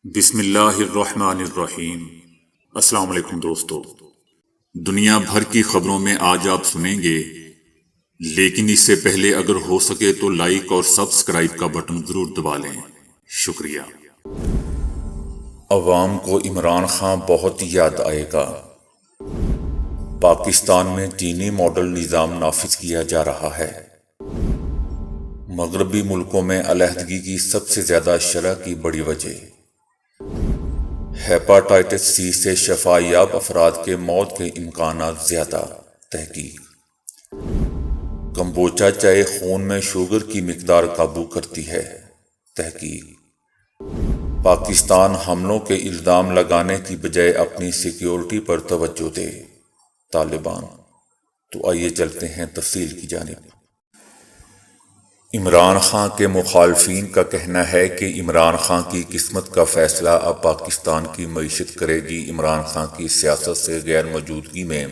بسم اللہ الرحمن الرحیم۔ السلام علیکم دوستو، دنیا بھر کی خبروں میں آج آپ سنیں گے، لیکن اس سے پہلے اگر ہو سکے تو لائک اور سبسکرائب کا بٹن ضرور دبا لیں۔ شکریہ۔ عوام کو عمران خان بہت یاد آئے گا۔ پاکستان میں چینی ماڈل نظام نافذ کیا جا رہا ہے۔ مغربی ملکوں میں علیحدگی کی سب سے زیادہ شرح کی بڑی وجہ ہیپاٹائٹس سی سے شفا یاب افراد کے موت کے امکانات زیادہ۔ تحقیق۔ کمبوچا چائے خون میں شوگر کی مقدار قابو کرتی ہے۔ تحقیق۔ پاکستان حملوں کے الزام لگانے کی بجائے اپنی سیکیورٹی پر توجہ دے۔ طالبان۔ تو آئیے چلتے ہیں تفصیل کی جانب۔ عمران خان کے مخالفین کا کہنا ہے کہ عمران خان کی قسمت کا فیصلہ اب پاکستان کی معیشت کرے گی۔ عمران خان کی سیاست سے غیر موجودگی میں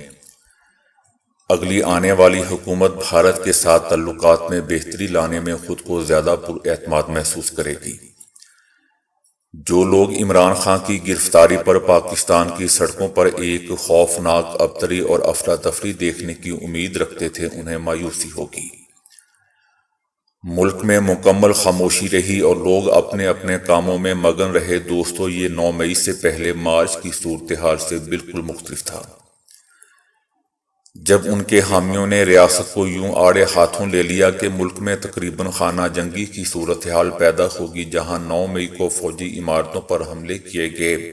اگلی آنے والی حکومت بھارت کے ساتھ تعلقات میں بہتری لانے میں خود کو زیادہ پر اعتماد محسوس کرے گی۔ جو لوگ عمران خان کی گرفتاری پر پاکستان کی سڑکوں پر ایک خوفناک ابتری اور افراتفری دیکھنے کی امید رکھتے تھے، انہیں مایوسی ہوگی۔ ملک میں مکمل خاموشی رہی اور لوگ اپنے اپنے کاموں میں مگن رہے۔ دوستو، یہ 9 مئی سے پہلے مارچ کی صورتحال سے بالکل مختلف تھا، جب ان کے حامیوں نے ریاست کو یوں آڑے ہاتھوں لے لیا کہ ملک میں تقریباً خانہ جنگی کی صورتحال پیدا ہوگی۔ جہاں 9 مئی کو فوجی عمارتوں پر حملے کیے گئے،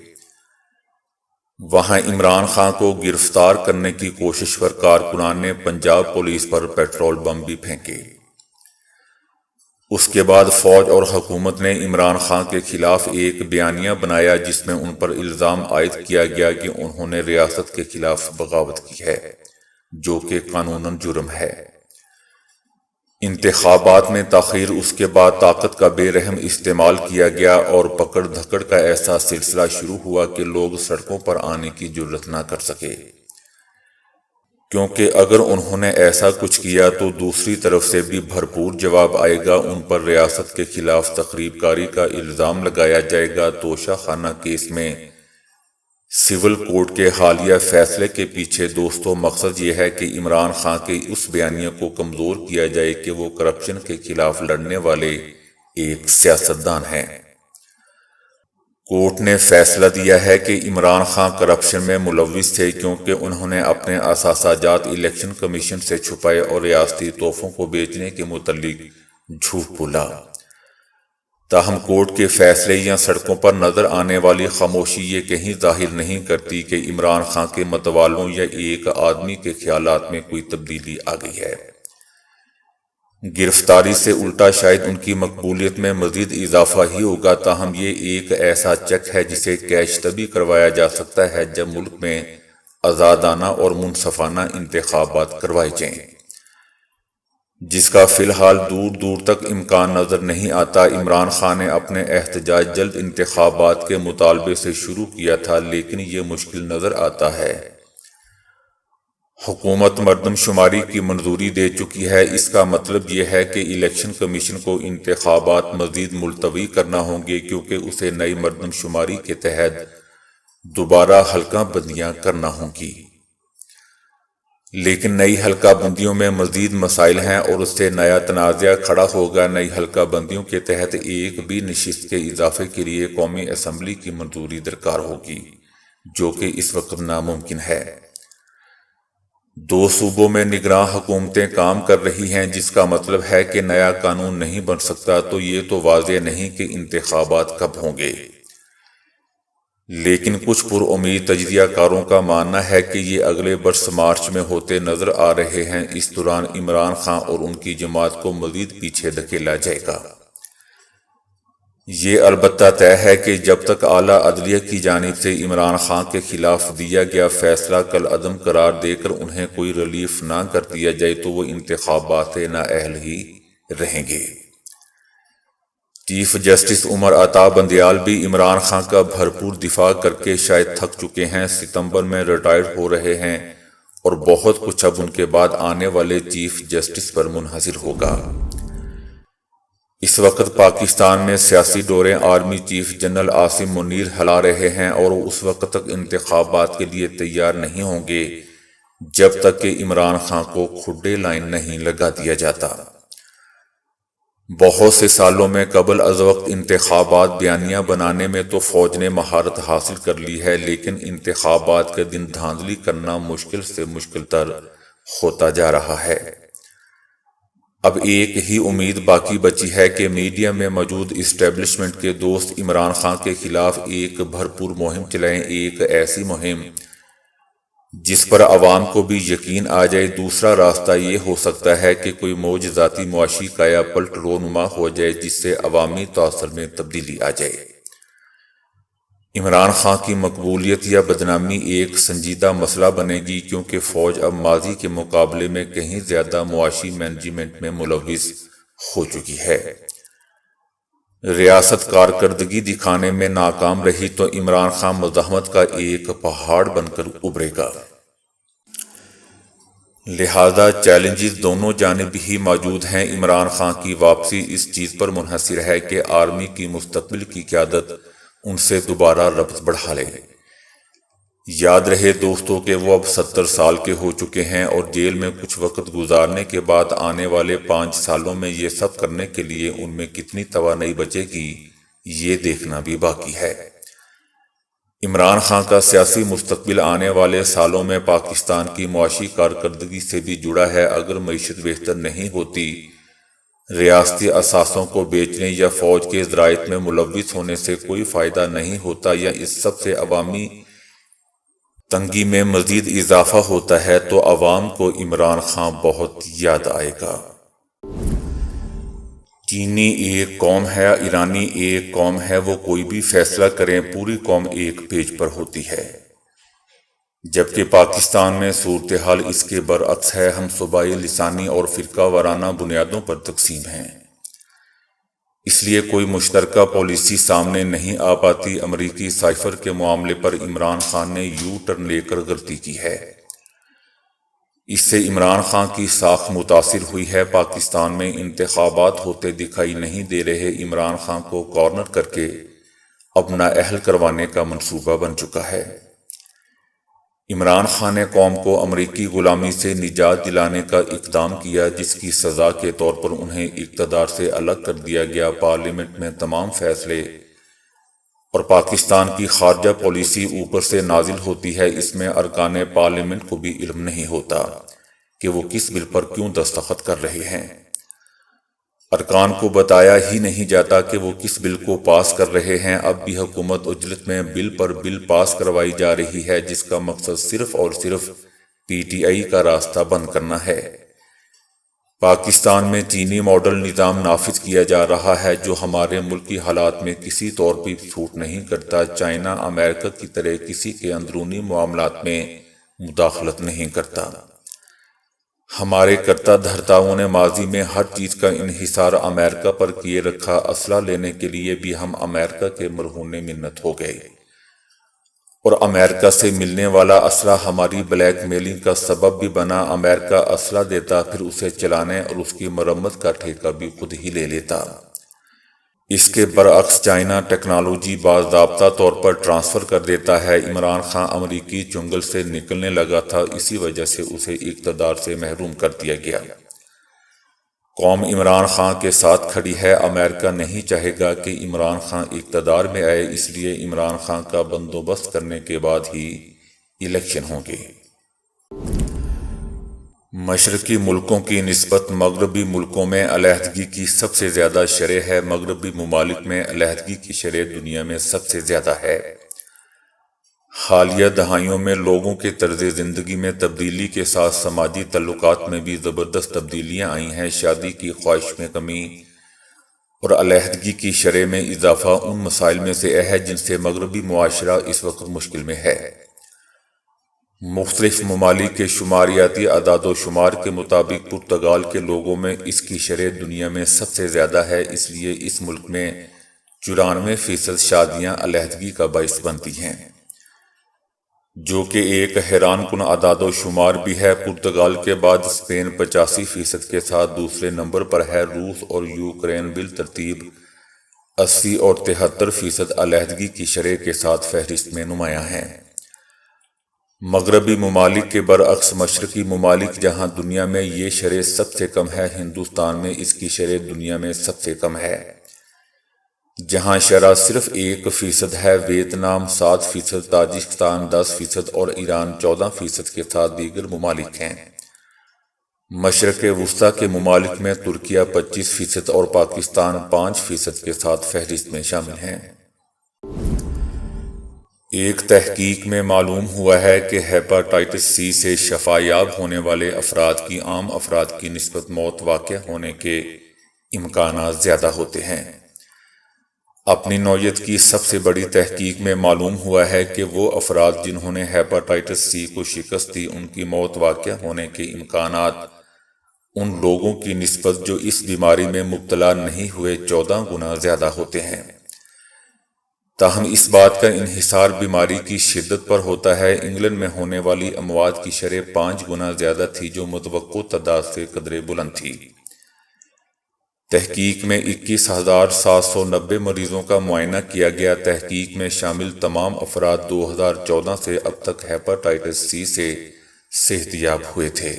وہاں عمران خان کو گرفتار کرنے کی کوشش پر کارکنان نے پنجاب پولیس پر پیٹرول بم بھی پھینکے۔ اس کے بعد فوج اور حکومت نے عمران خان کے خلاف ایک بیانیہ بنایا جس میں ان پر الزام عائد کیا گیا کہ انہوں نے ریاست کے خلاف بغاوت کی ہے، جو کہ قانوناً جرم ہے۔ انتخابات میں تاخیر، اس کے بعد طاقت کا بے رحم استعمال کیا گیا اور پکڑ دھکڑ کا ایسا سلسلہ شروع ہوا کہ لوگ سڑکوں پر آنے کی جرات نہ کر سکے، کیونکہ اگر انہوں نے ایسا کچھ کیا تو دوسری طرف سے بھی بھرپور جواب آئے گا۔ ان پر ریاست کے خلاف تخریب کاری کا الزام لگایا جائے گا۔ توشہ خانہ کیس میں سول کورٹ کے حالیہ فیصلے کے پیچھے دوستو مقصد یہ ہے کہ عمران خان کے اس بیانیے کو کمزور کیا جائے کہ وہ کرپشن کے خلاف لڑنے والے ایک سیاستدان ہیں۔ کورٹ نے فیصلہ دیا ہے کہ عمران خان کرپشن میں ملوث تھے کیونکہ انہوں نے اپنے اثاثہ جات الیکشن کمیشن سے چھپائے اور ریاستی تحفوں کو بیچنے کے متعلق جھوٹ بولا۔ تاہم کورٹ کے فیصلے یا سڑکوں پر نظر آنے والی خاموشی یہ کہیں ظاہر نہیں کرتی کہ عمران خان کے متوالوں یا ایک آدمی کے خیالات میں کوئی تبدیلی آ گئی ہے۔ گرفتاری سے الٹا شاید ان کی مقبولیت میں مزید اضافہ ہی ہوگا۔ تاہم یہ ایک ایسا چیک ہے جسے کیش تبھی کروایا جا سکتا ہے جب ملک میں آزادانہ اور منصفانہ انتخابات کروائے جائیں، جس کا فی الحال دور دور تک امکان نظر نہیں آتا۔ عمران خان نے اپنے احتجاج جلد انتخابات کے مطالبے سے شروع کیا تھا، لیکن یہ مشکل نظر آتا ہے۔ حکومت مردم شماری کی منظوری دے چکی ہے، اس کا مطلب یہ ہے کہ الیکشن کمیشن کو انتخابات مزید ملتوی کرنا ہوں گے کیونکہ اسے نئی مردم شماری کے تحت دوبارہ حلقہ بندیاں کرنا ہوں گی۔ لیکن نئی حلقہ بندیوں میں مزید مسائل ہیں اور اس سے نیا تنازع کھڑا ہوگا۔ نئی حلقہ بندیوں کے تحت ایک بھی نشست کے اضافے کے لیے قومی اسمبلی کی منظوری درکار ہوگی، جو کہ اس وقت ناممکن ہے۔ 2 صوبوں میں نگراں حکومتیں کام کر رہی ہیں، جس کا مطلب ہے کہ نیا قانون نہیں بن سکتا۔ تو یہ تو واضح نہیں کہ انتخابات کب ہوں گے، لیکن کچھ پر امید تجزیہ کاروں کا ماننا ہے کہ یہ اگلے برس مارچ میں ہوتے نظر آ رہے ہیں۔ اس دوران عمران خان اور ان کی جماعت کو مزید پیچھے دھکیلا جائے گا۔ یہ البتہ طے ہے کہ جب تک اعلیٰ عدلیہ کی جانب سے عمران خان کے خلاف دیا گیا فیصلہ کالعدم قرار دے کر انہیں کوئی ریلیف نہ کر دیا جائے تو وہ انتخابات سے نااہل ہی رہیں گے۔ چیف جسٹس عمر عطا بندیال بھی عمران خان کا بھرپور دفاع کر کے شاید تھک چکے ہیں۔ ستمبر میں ریٹائر ہو رہے ہیں اور بہت کچھ اب ان کے بعد آنے والے چیف جسٹس پر منحصر ہوگا۔ اس وقت پاکستان میں سیاسی ڈوریں army chief general Asim Munir ہلا رہے ہیں اور وہ اس وقت تک انتخابات کے لیے تیار نہیں ہوں گے جب تک کہ عمران خان کو کھڈے لائن نہیں لگا دیا جاتا۔ بہت سے سالوں میں قبل از وقت انتخابات بیانیہ بنانے میں تو فوج نے مہارت حاصل کر لی ہے، لیکن انتخابات کے دن دھاندلی کرنا مشکل سے مشکل تر ہوتا جا رہا ہے۔ اب ایک ہی امید باقی بچی ہے کہ میڈیا میں موجود اسٹیبلشمنٹ کے دوست عمران خان کے خلاف ایک بھرپور مہم چلائیں، ایک ایسی مہم جس پر عوام کو بھی یقین آ جائے۔ دوسرا راستہ یہ ہو سکتا ہے کہ کوئی معجزاتی معاشی کایا پلٹ رونما ہو جائے جس سے عوامی تاثر میں تبدیلی آ جائے۔ عمران خان کی مقبولیت یا بدنامی ایک سنجیدہ مسئلہ بنے گی، کیونکہ فوج اب ماضی کے مقابلے میں کہیں زیادہ معاشی مینجمنٹ میں ملوث ہو چکی ہے۔ ریاست کارکردگی دکھانے میں ناکام رہی تو عمران خان مزاحمت کا ایک پہاڑ بن کر ابھرے گا۔ لہذا چیلنجز دونوں جانب ہی موجود ہیں۔ عمران خان کی واپسی اس چیز پر منحصر ہے کہ آرمی کی مستقبل کی قیادت ان سے دوبارہ ربط بڑھا لے۔ یاد رہے دوستو کہ وہ اب 70 سال کے ہو چکے ہیں اور جیل میں کچھ وقت گزارنے کے بعد آنے والے 5 سالوں میں یہ سب کرنے کے لیے ان میں کتنی توانائی بچے گی، یہ دیکھنا بھی باقی ہے۔ عمران خان کا سیاسی مستقبل آنے والے سالوں میں پاکستان کی معاشی کارکردگی سے بھی جڑا ہے۔ اگر معیشت بہتر نہیں ہوتی، ریاستی اثاثوں کو بیچنے یا فوج کے ذرائع میں ملوث ہونے سے کوئی فائدہ نہیں ہوتا، یا اس سب سے عوامی تنگی میں مزید اضافہ ہوتا ہے، تو عوام کو عمران خان بہت یاد آئے گا۔ چینی ایک قوم ہے، ایرانی ایک قوم ہے، وہ کوئی بھی فیصلہ کریں پوری قوم ایک پیج پر ہوتی ہے، جبکہ پاکستان میں صورتحال اس کے برعکس ہے۔ ہم صوبائی، لسانی اور فرقہ وارانہ بنیادوں پر تقسیم ہیں، اس لیے کوئی مشترکہ پالیسی سامنے نہیں آ پاتی۔ امریکی سائفر کے معاملے پر عمران خان نے یو ٹرن لے کر غلطی کی ہے، اس سے عمران خان کی ساکھ متاثر ہوئی ہے۔ پاکستان میں انتخابات ہوتے دکھائی نہیں دے رہے، عمران خان کو کارنر کر کے اب نااہل کروانے کا منصوبہ بن چکا ہے۔ عمران خان نے قوم کو امریکی غلامی سے نجات دلانے کا اقدام کیا، جس کی سزا کے طور پر انہیں اقتدار سے الگ کر دیا گیا۔ پارلیمنٹ میں تمام فیصلے اور پاکستان کی خارجہ پالیسی اوپر سے نازل ہوتی ہے، اس میں ارکان پارلیمنٹ کو بھی علم نہیں ہوتا کہ وہ کس بل پر کیوں دستخط کر رہے ہیں۔ ارکان کو بتایا ہی نہیں جاتا کہ وہ کس بل کو پاس کر رہے ہیں۔ اب بھی حکومت عجلت میں بل پر بل پاس کروائی جا رہی ہے، جس کا مقصد صرف اور صرف پی ٹی آئی کا راستہ بند کرنا ہے۔ پاکستان میں چینی ماڈل نظام نافذ کیا جا رہا ہے، جو ہمارے ملکی حالات میں کسی طور پر سوٹ نہیں کرتا۔ چائنا امریکہ کی طرح کسی کے اندرونی معاملات میں مداخلت نہیں کرتا۔ ہمارے کرتا دھرتاؤں نے ماضی میں ہر چیز کا انحصار امریکہ پر کیے رکھا۔ اسلحہ لینے کے لیے بھی ہم امریکہ کے مرہون منت ہو گئے، اور امریکہ سے ملنے والا اسلحہ ہماری بلیک میلنگ کا سبب بھی بنا۔ امریکہ اسلحہ دیتا، پھر اسے چلانے اور اس کی مرمت کا ٹھیکہ بھی خود ہی لے لیتا۔ اس کے برعکس چائنا ٹیکنالوجی باضابطہ طور پر ٹرانسفر کر دیتا ہے۔ عمران خان امریکی چنگل سے نکلنے لگا تھا، اسی وجہ سے اسے اقتدار سے محروم کر دیا گیا۔ قوم عمران خان کے ساتھ کھڑی ہے۔ امریکہ نہیں چاہے گا کہ عمران خان اقتدار میں آئے، اس لیے عمران خان کا بندوبست کرنے کے بعد ہی الیکشن ہوں گے۔ مشرقی ملکوں کی نسبت مغربی ملکوں میں علیحدگی کی سب سے زیادہ شرح ہے۔ مغربی ممالک میں علیحدگی کی شرح دنیا میں سب سے زیادہ ہے۔ حالیہ دہائیوں میں لوگوں کے طرز زندگی میں تبدیلی کے ساتھ سماجی تعلقات میں بھی زبردست تبدیلیاں آئی ہیں۔ شادی کی خواہش میں کمی اور علیحدگی کی شرح میں اضافہ ان مسائل میں سے ہے جن سے مغربی معاشرہ اس وقت مشکل میں ہے۔ مختلف ممالک کے شماریاتی اعداد و شمار کے مطابق پرتگال کے لوگوں میں اس کی شرح دنیا میں سب سے زیادہ ہے، اس لیے اس ملک میں 94% شادیاں علیحدگی کا باعث بنتی ہیں۔ جو کہ ایک حیران کن اعداد و شمار بھی ہے۔ پرتگال کے بعد اسپین 85% کے ساتھ دوسرے نمبر پر ہے۔ روس اور یوکرین بالترتیب 80 اور 73% علیحدگی کی شرح کے ساتھ فہرست میں نمایاں ہیں۔ مغربی ممالک کے برعکس مشرقی ممالک جہاں دنیا میں یہ شرح سب سے کم ہے، ہندوستان میں اس کی شرح دنیا میں سب سے کم ہے، جہاں شرح صرف 1% ہے۔ ویتنام 7%، تاجکستان 10% اور ایران 14% کے ساتھ دیگر ممالک ہیں۔ مشرق وسطیٰ کے ممالک میں ترکیہ 25% اور پاکستان 5% کے ساتھ فہرست میں شامل ہیں۔ ایک تحقیق میں معلوم ہوا ہے کہ ہیپاٹائٹس سی سے شفا یاب ہونے والے افراد کی عام افراد کی نسبت موت واقع ہونے کے امکانات زیادہ ہوتے ہیں۔ اپنی نوعیت کی سب سے بڑی تحقیق میں معلوم ہوا ہے کہ وہ افراد جنہوں نے ہیپاٹائٹس سی کو شکست دی، ان کی موت واقع ہونے کے امکانات ان لوگوں کی نسبت جو اس بیماری میں مبتلا نہیں ہوئے 14 گنا زیادہ ہوتے ہیں۔ تاہم اس بات کا انحصار بیماری کی شدت پر ہوتا ہے۔ انگلینڈ میں ہونے والی اموات کی شرح 5 گنا زیادہ تھی، جو متوقع تعداد سے قدرے بلند تھی۔ تحقیق میں 21,790 مریضوں کا معائنہ کیا گیا۔ تحقیق میں شامل تمام افراد 2014 سے اب تک ہیپاٹائٹس سی سے صحت یاب ہوئے تھے۔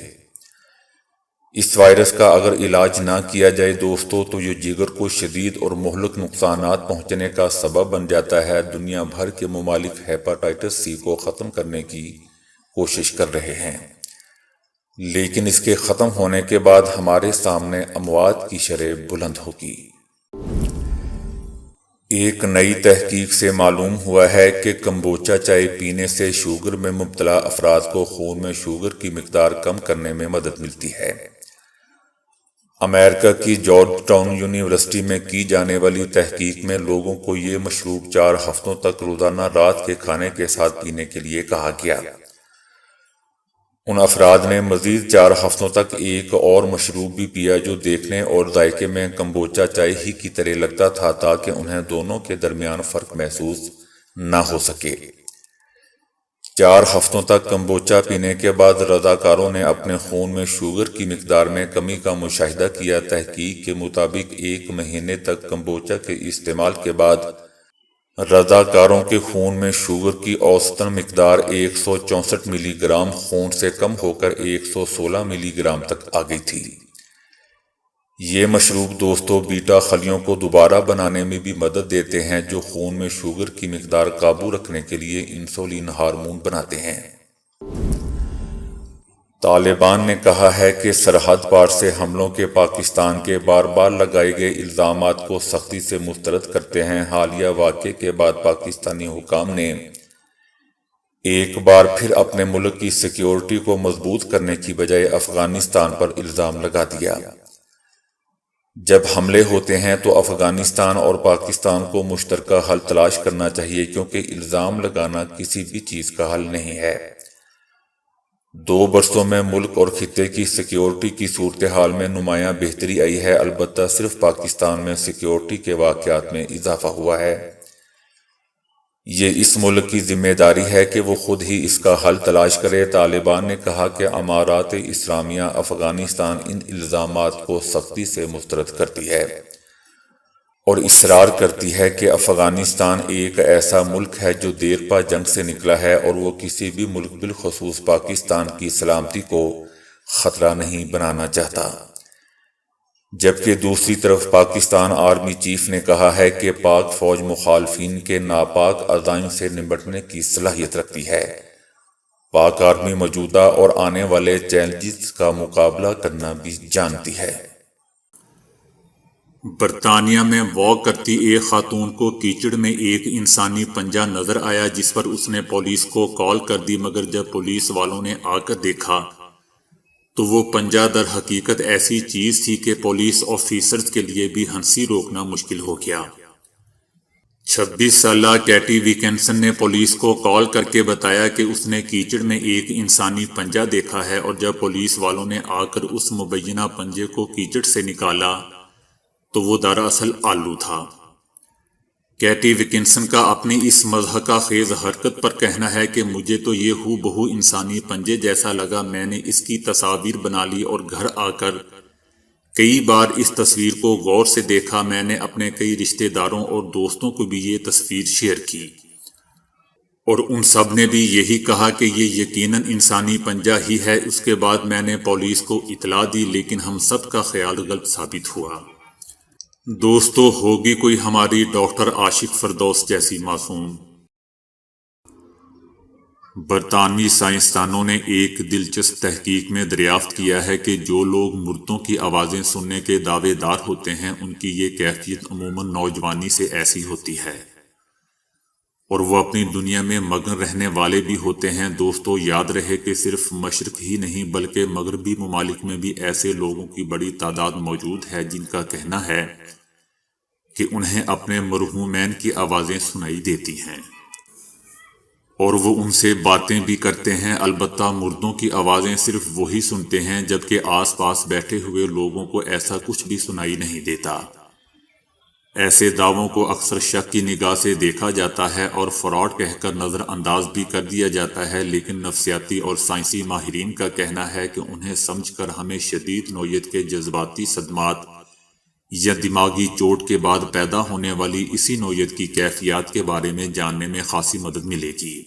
اس وائرس کا اگر علاج نہ کیا جائے دوستو تو یہ جگر کو شدید اور مہلک نقصانات پہنچنے کا سبب بن جاتا ہے۔ دنیا بھر کے ممالک ہیپاٹائٹس سی کو ختم کرنے کی کوشش کر رہے ہیں، لیکن اس کے ختم ہونے کے بعد ہمارے سامنے اموات کی شرح بلند ہوگی۔ ایک نئی تحقیق سے معلوم ہوا ہے کہ کمبوچا چائے پینے سے شوگر میں مبتلا افراد کو خون میں شوگر کی مقدار کم کرنے میں مدد ملتی ہے۔ امریکہ کی جارج ٹاؤن یونیورسٹی میں کی جانے والی تحقیق میں لوگوں کو یہ مشروب 4 ہفتوں تک روزانہ رات کے کھانے کے ساتھ پینے کے لیے کہا گیا۔ ان افراد نے مزید 4 ہفتوں تک ایک اور مشروب بھی پیا جو دیکھنے اور ذائقے میں کمبوچا چائے ہی کی طرح لگتا تھا، تاکہ انہیں دونوں کے درمیان فرق محسوس نہ ہو سکے۔ 4 ہفتوں تک کمبوچا پینے کے بعد رضاکاروں نے اپنے خون میں شوگر کی مقدار میں کمی کا مشاہدہ کیا۔ تحقیق کے مطابق 1 مہینے تک کمبوچا کے استعمال کے بعد رضاکاروں کے خون میں شوگر کی اوسطاً مقدار 164 ملی گرام خون سے کم ہو کر 116 ملی گرام تک آ گئی تھی۔ یہ مشروب دوستو بیٹا خلیوں کو دوبارہ بنانے میں بھی مدد دیتے ہیں، جو خون میں شوگر کی مقدار قابو رکھنے کے لیے انسولین ہارمون بناتے ہیں۔ طالبان نے کہا ہے کہ سرحد پار سے حملوں کے پاکستان کے بار بار لگائے گئے الزامات کو سختی سے مسترد کرتے ہیں۔ حالیہ واقعے کے بعد پاکستانی حکام نے ایک بار پھر اپنے ملک کی سیکیورٹی کو مضبوط کرنے کی بجائے افغانستان پر الزام لگا دیا۔ جب حملے ہوتے ہیں تو افغانستان اور پاکستان کو مشترکہ حل تلاش کرنا چاہیے، کیونکہ الزام لگانا کسی بھی چیز کا حل نہیں ہے۔ 2 برسوں میں ملک اور خطے کی سیکیورٹی کی صورتحال میں نمایاں بہتری آئی ہے، البتہ صرف پاکستان میں سیکیورٹی کے واقعات میں اضافہ ہوا ہے۔ یہ اس ملک کی ذمہ داری ہے کہ وہ خود ہی اس کا حل تلاش کرے۔ طالبان نے کہا کہ امارات اسلامیہ افغانستان ان الزامات کو سختی سے مسترد کرتی ہے اور اصرار کرتی ہے کہ افغانستان ایک ایسا ملک ہے جو دیرپا جنگ سے نکلا ہے اور وہ کسی بھی ملک بالخصوص پاکستان کی سلامتی کو خطرہ نہیں بنانا چاہتا۔ جبکہ دوسری طرف پاکستان آرمی چیف نے کہا ہے کہ پاک فوج مخالفین کے ناپاک عزائم سے نمٹنے کی صلاحیت رکھتی ہے۔ پاک آرمی موجودہ اور آنے والے چیلنجز کا مقابلہ کرنا بھی جانتی ہے۔ برطانیہ میں واک کرتی ایک خاتون کو کیچڑ میں ایک انسانی پنجہ نظر آیا، جس پر اس نے پولیس کو کال کر دی، مگر جب پولیس والوں نے آ کر دیکھا تو وہ پنجہ در حقیقت ایسی چیز تھی کہ پولیس آفیسرز کے لیے بھی ہنسی روکنا مشکل ہو گیا۔ 26 سالہ کیٹی ویکنسن نے پولیس کو کال کر کے بتایا کہ اس نے کیچڑ میں ایک انسانی پنجہ دیکھا ہے، اور جب پولیس والوں نے آ کر اس مبینہ پنجے کو کیچڑ سے نکالا تو وہ دراصل آلو تھا۔ کیٹی وکنسن کا اپنی اس مضحکہ خیز حرکت پر کہنا ہے کہ مجھے تو یہ ہو بہو انسانی پنجے جیسا لگا، میں نے اس کی تصاویر بنا لی اور گھر آ کر کئی بار اس تصویر کو غور سے دیکھا۔ میں نے اپنے کئی رشتہ داروں اور دوستوں کو بھی یہ تصویر شیئر کی اور ان سب نے بھی یہی کہا کہ یہ یقیناً انسانی پنجہ ہی ہے۔ اس کے بعد میں نے پولیس کو اطلاع دی، لیکن ہم سب کا خیال غلط ثابت ہوا۔ دوستو، ہوگی کوئی ہماری ڈاکٹر عاشق فردوس جیسی معصوم؟ برطانوی سائنسدانوں نے ایک دلچسپ تحقیق میں دریافت کیا ہے کہ جو لوگ مردوں کی آوازیں سننے کے دعوے دار ہوتے ہیں ان کی یہ کیفیت عموماً نوجوانی سے ایسی ہوتی ہے اور وہ اپنی دنیا میں مگن رہنے والے بھی ہوتے ہیں۔ دوستو، یاد رہے کہ صرف مشرق ہی نہیں بلکہ مغربی ممالک میں بھی ایسے لوگوں کی بڑی تعداد موجود ہے جن کا کہنا ہے کہ انہیں اپنے مرحومین کی آوازیں سنائی دیتی ہیں اور وہ ان سے باتیں بھی کرتے ہیں۔ البتہ مردوں کی آوازیں صرف وہی سنتے ہیں، جبکہ آس پاس بیٹھے ہوئے لوگوں کو ایسا کچھ بھی سنائی نہیں دیتا۔ ایسے دعووں کو اکثر شک کی نگاہ سے دیکھا جاتا ہے اور فراڈ کہہ کر نظر انداز بھی کر دیا جاتا ہے، لیکن نفسیاتی اور سائنسی ماہرین کا کہنا ہے کہ انہیں سمجھ کر ہمیں شدید نوعیت کے جذباتی صدمات یا دماغی چوٹ کے بعد پیدا ہونے والی اسی نوعیت کی کیفیات کے بارے میں جاننے میں خاصی مدد ملے گی۔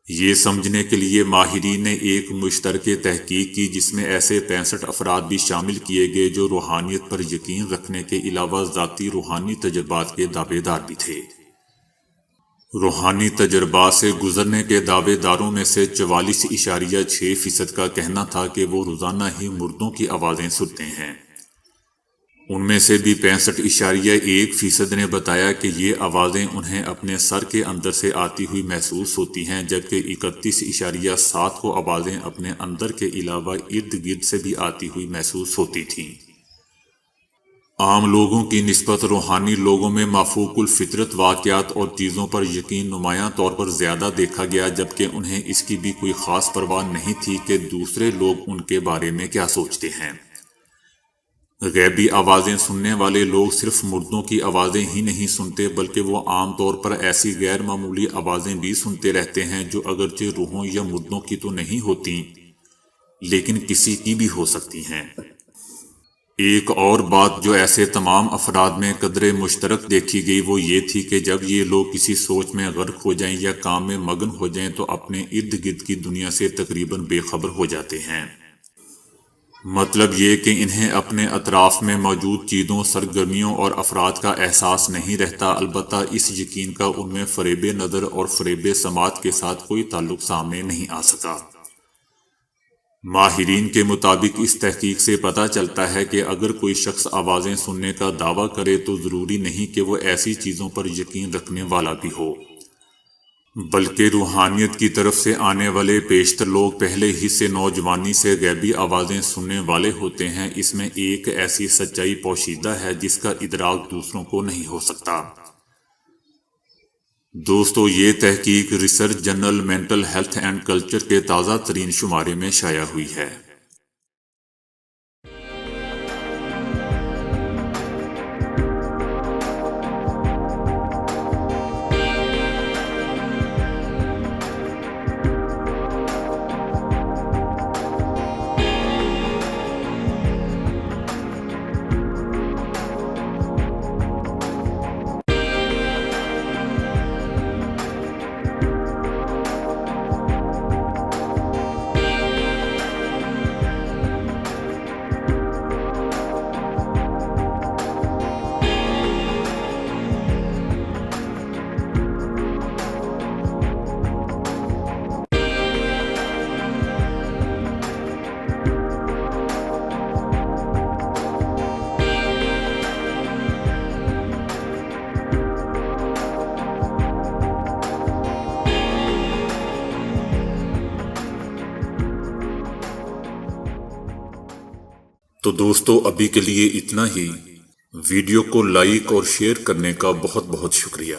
یہ سمجھنے کے لیے ماہرین نے ایک مشترکہ تحقیق کی جس میں ایسے 65 افراد بھی شامل کیے گئے جو روحانیت پر یقین رکھنے کے علاوہ ذاتی روحانی تجربات کے دعوے دار بھی تھے۔ روحانی تجربات سے گزرنے کے دعوے داروں میں سے 44.6% کا کہنا تھا کہ وہ روزانہ ہی مردوں کی آوازیں سنتے ہیں۔ ان میں سے بھی 65.1% نے بتایا کہ یہ آوازیں انہیں اپنے سر کے اندر سے آتی ہوئی محسوس ہوتی ہیں، جبکہ 31.7 کو آوازیں اپنے اندر کے علاوہ ارد گرد سے بھی آتی ہوئی محسوس ہوتی تھیں۔ عام لوگوں کی نسبت روحانی لوگوں میں مافوق الفطرت واقعات اور چیزوں پر یقین نمایاں طور پر زیادہ دیکھا گیا، جبکہ انہیں اس کی بھی کوئی خاص پرواہ نہیں تھی کہ دوسرے لوگ ان کے بارے میں کیا سوچتے ہیں۔ غیبی آوازیں سننے والے لوگ صرف مردوں کی آوازیں ہی نہیں سنتے بلکہ وہ عام طور پر ایسی غیر معمولی آوازیں بھی سنتے رہتے ہیں جو اگرچہ روحوں یا مردوں کی تو نہیں ہوتی لیکن کسی کی بھی ہو سکتی ہیں۔ ایک اور بات جو ایسے تمام افراد میں قدرے مشترک دیکھی گئی وہ یہ تھی کہ جب یہ لوگ کسی سوچ میں غرق ہو جائیں یا کام میں مگن ہو جائیں تو اپنے ارد گرد کی دنیا سے تقریباً بے خبر ہو جاتے ہیں۔ مطلب یہ کہ انہیں اپنے اطراف میں موجود چیزوں، سرگرمیوں اور افراد کا احساس نہیں رہتا۔ البتہ اس یقین کا ان میں فریب نظر اور فریب سماعت کے ساتھ کوئی تعلق سامنے نہیں آ سکا۔ ماہرین کے مطابق اس تحقیق سے پتہ چلتا ہے کہ اگر کوئی شخص آوازیں سننے کا دعویٰ کرے تو ضروری نہیں کہ وہ ایسی چیزوں پر یقین رکھنے والا بھی ہو، بلکہ روحانیت کی طرف سے آنے والے بیشتر لوگ پہلے ہی سے نوجوانی سے غیبی آوازیں سننے والے ہوتے ہیں۔ اس میں ایک ایسی سچائی پوشیدہ ہے جس کا ادراک دوسروں کو نہیں ہو سکتا۔ دوستو، یہ تحقیق research journal mental health and culture کے تازہ ترین شمارے میں شائع ہوئی ہے۔ تو دوستو، ابھی کے لیے اتنا ہی۔ ویڈیو کو لائک اور شیئر کرنے کا بہت بہت شکریہ۔